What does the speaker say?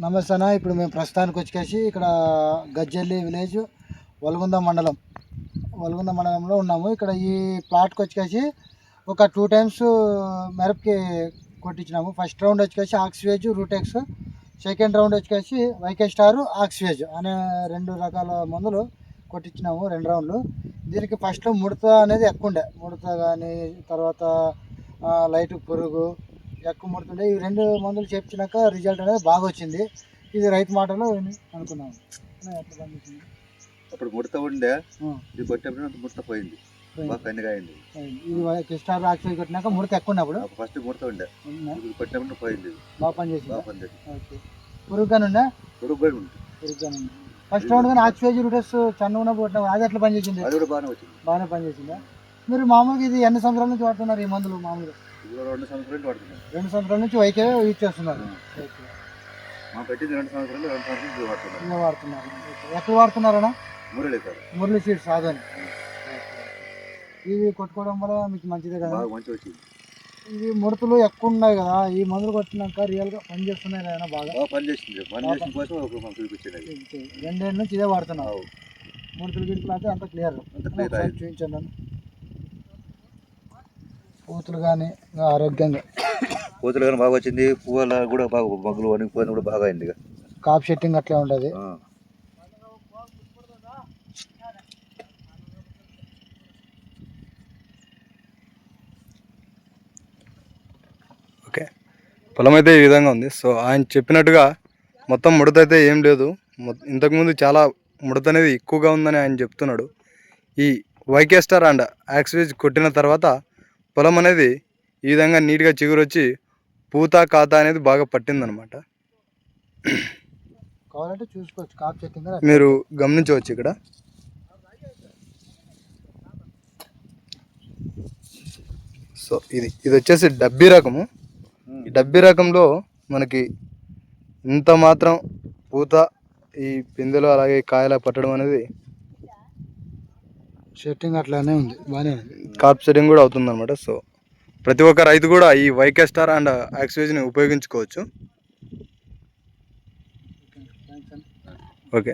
నమస్తే అన్న. ఇప్పుడు మేము ప్రస్తుతానికి వచ్చేసి ఇక్కడ గజ్జల్లి విలేజ్ వల్గొంద మండలంలో ఉన్నాము. ఇక్కడ ఈ ప్లాట్కి వచ్చేసి ఒక 2 టైమ్స్ మిరపకి కొట్టించినాము. ఫస్ట్ రౌండ్ వచ్చేసి ఆక్సివేజ్ రూటెక్స్, సెకండ్ రౌండ్ వచ్చేసి వైకే స్టార్ ఆక్సివేజ్ అనే 2 రకాల మందులు కొట్టించినాము 2 రౌండ్లు. దీనికి ఫస్ట్లో ముడత అనేది ఎక్కువ ఉండే, ముడత కానీ తర్వాత లైట్ పురుగు ఎక్కువ ముడుతుండే. ఈ 2 మందులు చేపించినాక రిజల్ట్ అనేది బాగా వచ్చింది. ఇది రైతు మాటలో అనుకున్నాము. ఎట్లా పండించింది? అప్పుడు ముడత ఉండే, ఇది కొట్టినప్పుడు ముడత పోయింది, ఇది స్టార్ ఆక్సిజన్ కొట్టినాక ముడత ఎక్కువ ఉన్నప్పుడు ఫస్ట్ ముడత ఉండే, కొట్టినప్పుడు పోయింది, బాగా పనిచేసింది. పురుగుగానే ఉండే, పురుగుగానే ఉంది. ఫస్ట్ రౌండ్ కానీ ఆక్సిజన్ రూటెస్ చన్న ఉన్నప్పుడు కొట్టినప్పుడు అది ఎట్లా పనిచేసింది? అది కూడా బాగానే పనిచేసిందా? మీరు మామూలుగా ఇది ఎన్ని సంవత్సరాల నుంచి వాడుతున్నారు ఈ మందులు? మామూలుగా 2 సంవత్సరాలు వాడుతున్నారు. 2 సంవత్సరాల నుంచి వైకే యూజ్ చేస్తున్నారు. మా పెట్టింది 2 సంవత్సరాలు వాడుతున్నారు. ఎక్కడ వాడుతున్నారన్నా? మురళి సీడ్స్ సాధని. ఇవి కొట్టుకోవడం వల్ల మీకు మంచిదే కదా? మంచిగా వచ్చింది. ఇది ముడతలు ఎక్కువ ఉన్నాయి కదా, ఈ మందులు కొట్టినాక రియల్గా పని చేస్తున్నాయి కదా? బాగా పనిచేసింది. 2 ఏళ్ళ నుంచి ఇదే వాడుతున్నావు. ముడతలు గిడుపులు అయితే అంత క్లియర్ చూపించండి. పూతులు కానీ ఆరోగ్యంగా పూతులు కానీ బాగా వచ్చింది. పువ్వుల కూడా బాగా మగ్గులు వణికిపోయిన కూడా బాగా అయింది. కాప్ సెట్టింగ్ అట్లా ఉంటుంది. ఓకే, పొలం అయితే ఈ విధంగా ఉంది. సో ఆయన చెప్పినట్టుగా మొత్తం ముడత అయితే ఏం లేదు. ఇంతకుముందు చాలా ముడత అనేది ఎక్కువగా ఉందని ఆయన చెప్తున్నాడు. ఈ వైకే స్టార్ అండ్ యాక్సివేజ్ కొట్టిన తర్వాత పొలం అనేది ఈ విధంగా నీట్గా చిగురు వచ్చి పూత కాత అనేది బాగా పట్టిందనమాట. కావాలంటే చూసుకోవచ్చు, కాప్ సెట్టింగ్ మీరు గమనించవచ్చు. ఇక్కడ సో ఇది వచ్చేసి డబ్బీ రకము. ఈ డబ్బీ రకంలో మనకి ఇంత మాత్రం పూత ఈ పిందెలు అలాగే కాయల పట్టడం అనేది సెట్టింగ్ అట్లానే ఉంది, బాగానే ఉంది. కాప్ సెట్టింగ్ కూడా అవుతుంది అనమాట. సో ప్రతి ఒక్క రైతు కూడా ఈ వైకే స్టార్ అండ్ యాక్సివేజ్ని ఉపయోగించుకోవచ్చు. ఓకే.